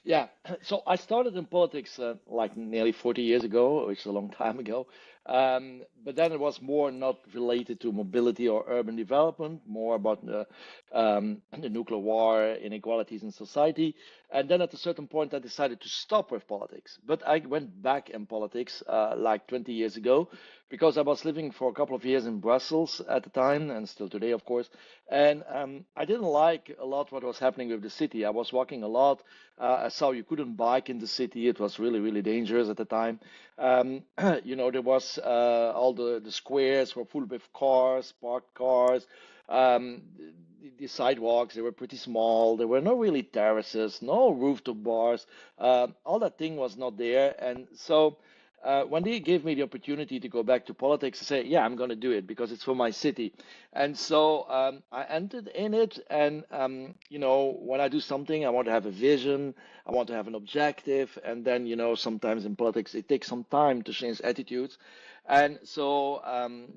Yeah, so I started in politics like nearly 40 years ago, which is a long time ago. But then it was more not related to mobility or urban development, more about the nuclear war, inequalities in society. And then at a certain point, I decided to stop with politics. But I went back in politics like 20 years ago because I was living for a couple of years in Brussels at the time, and still today, of course. And I didn't like a lot what was happening with the city. I was walking a lot. I saw you couldn't bike in the city. It was really, really dangerous at the time. There was all the squares were full with cars, parked cars. Um, the sidewalks, they were pretty small. There were no really terraces, no rooftop bars. All that thing was not there. And so when they gave me the opportunity to go back to politics, I said, yeah, I'm going to do it because it's for my city. And so I entered in it. And, when I do something, I want to have a vision, I want to have an objective. And then, sometimes in politics, it takes some time to change attitudes. And so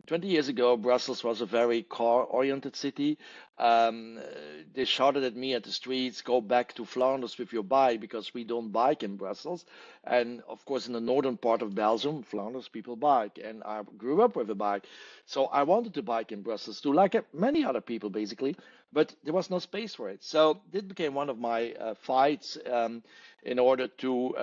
20 years ago, Brussels was a very car-oriented city. They shouted at me at the streets, go back to Flanders with your bike because we don't bike in Brussels. And of course, in the northern part of Belgium, Flanders, people bike. And I grew up with a bike. So I wanted to bike in Brussels too, like many other people basically, but there was no space for it. So this became one of my fights in order to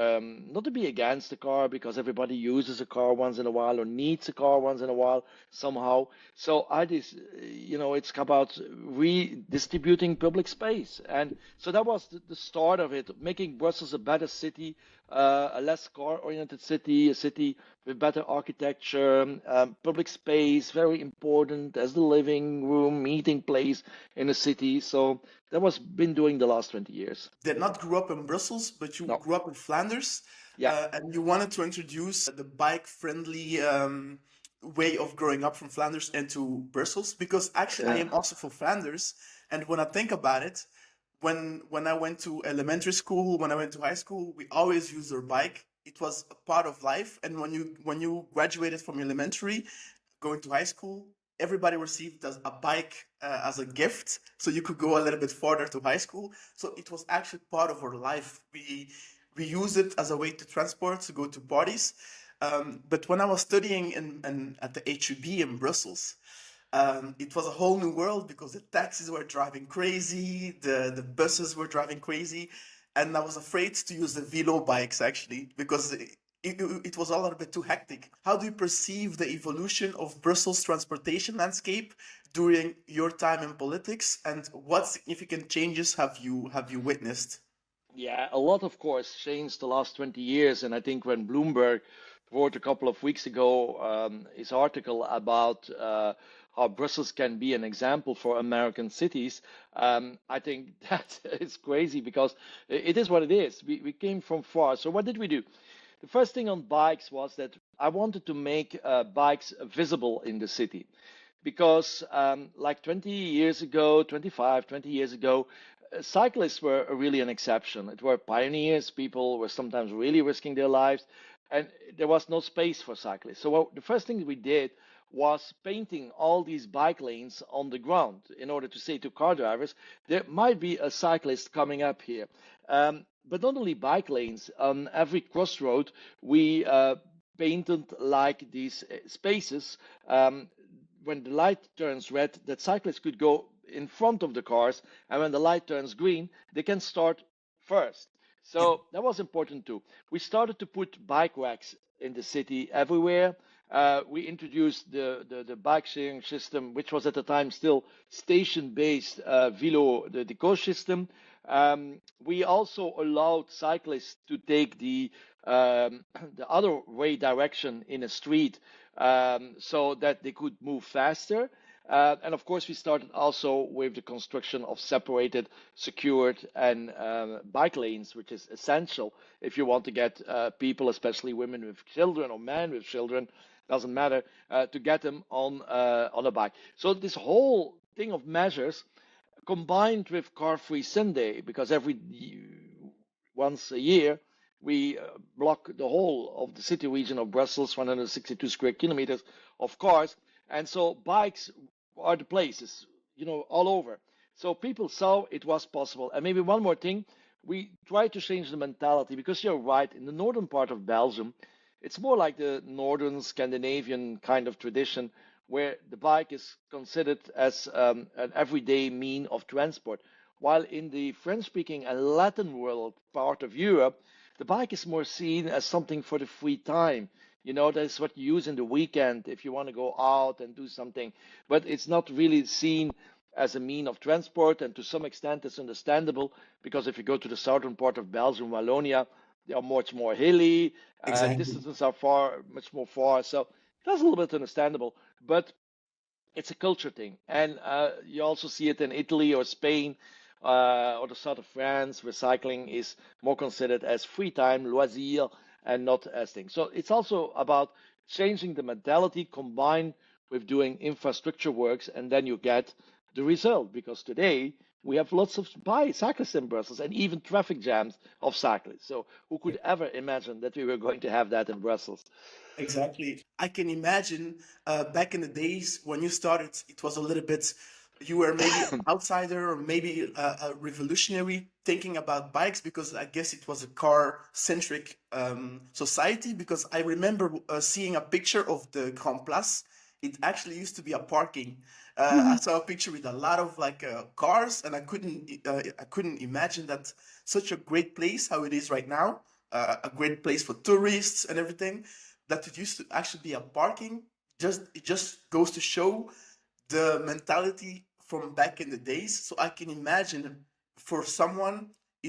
not to be against the car because everybody uses a car once in a while or needs a car once in a while somehow. So I just, it's about redistributing public space. And so that was the start of it, making Brussels a better city, a less car-oriented city, a city with better architecture, public space, very important as the living room, meeting place in a city. So that was been doing the last 20 years. Did not grow up in Brussels, but you No, grew up in Flanders, yeah, and you wanted to introduce the bike-friendly way of growing up from Flanders into Brussels. Because actually, I yeah, am also from Flanders, and when I think about it, when I went to elementary school, when I went to high school, we always used our bike. It was a part of life, and when you graduated from elementary, going to high school, everybody received a bike as a gift, so you could go a little bit further to high school. So it was actually part of our life. We use it as a way to transport to go to parties. But when I was studying at the HUB in Brussels, it was a whole new world because the taxis were driving crazy, the buses were driving crazy, and I was afraid to use the Velo bikes actually because it was all a little bit too hectic. How do you perceive the evolution of Brussels transportation landscape during your time in politics, and what significant changes have you witnessed? yeah. A lot, of course, changed the last 20 years. And I think when Bloomberg wrote a couple of weeks ago his article about how Brussels can be an example for American cities, I think that is crazy because it is what it is. We came from far. So what did we do? The first thing on bikes was that I wanted to make bikes visible in the city because like 20 years ago, 25, 20 years ago, cyclists were really an exception. It were pioneers. People were sometimes really risking their lives, and there was no space for cyclists. So the first thing we did was painting all these bike lanes on the ground in order to say to car drivers, there might be a cyclist coming up here. But not only bike lanes, on every crossroad, we painted like these spaces when the light turns red, that cyclists could go in front of the cars, and when the light turns green, they can start first. Yeah. So that was important too. We started to put bike racks in the city everywhere. We introduced the bike sharing system, which was at the time still station-based Velo, the coach system. We also allowed cyclists to take the other way direction in a street so that they could move faster. And of course, we started also with the construction of separated, secured, and bike lanes, which is essential if you want to get people, especially women with children or men with children, doesn't matter, to get them on a bike. So this whole thing of measures combined with Car-Free Sunday, because once a year we block the whole of the city region of Brussels, 162 square kilometers of cars, and so bikes are the places, all over. So people saw it was possible. And maybe one more thing, we try to change the mentality because you're right. In the northern part of Belgium, it's more like the northern Scandinavian kind of tradition where the bike is considered as an everyday mean of transport. While in the French speaking and Latin world part of Europe, the bike is more seen as something for the free time. You know, that's what you use in the weekend if you want to go out and do something. But it's not really seen as a mean of transport, and to some extent it's understandable because if you go to the southern part of Belgium, Wallonia, they are much more hilly, Exactly. distances are far, much more far, so that's a little bit understandable. But it's a culture thing, and you also see it in Italy or Spain or the south of France, where cycling is more considered as free time, loisir, and not as thing. So it's also about changing the mentality combined with doing infrastructure works, and then you get the result. Because today we have lots of cyclists in Brussels, and even traffic jams of cyclists. So who could ever imagine that we were going to have that in Brussels? Exactly. I can imagine back in the days when you started, it was a little bit, you were maybe an outsider or maybe a revolutionary thinking about bikes because I guess it was a car centric society. Because I remember seeing a picture of the Grand Place. It actually used to be a parking. I saw a picture with a lot of like cars, and I couldn't imagine that such a great place how it is right now, a great place for tourists and everything, that it used to actually be a parking. Just it just goes to show the mentality from back in the days. So I can imagine for someone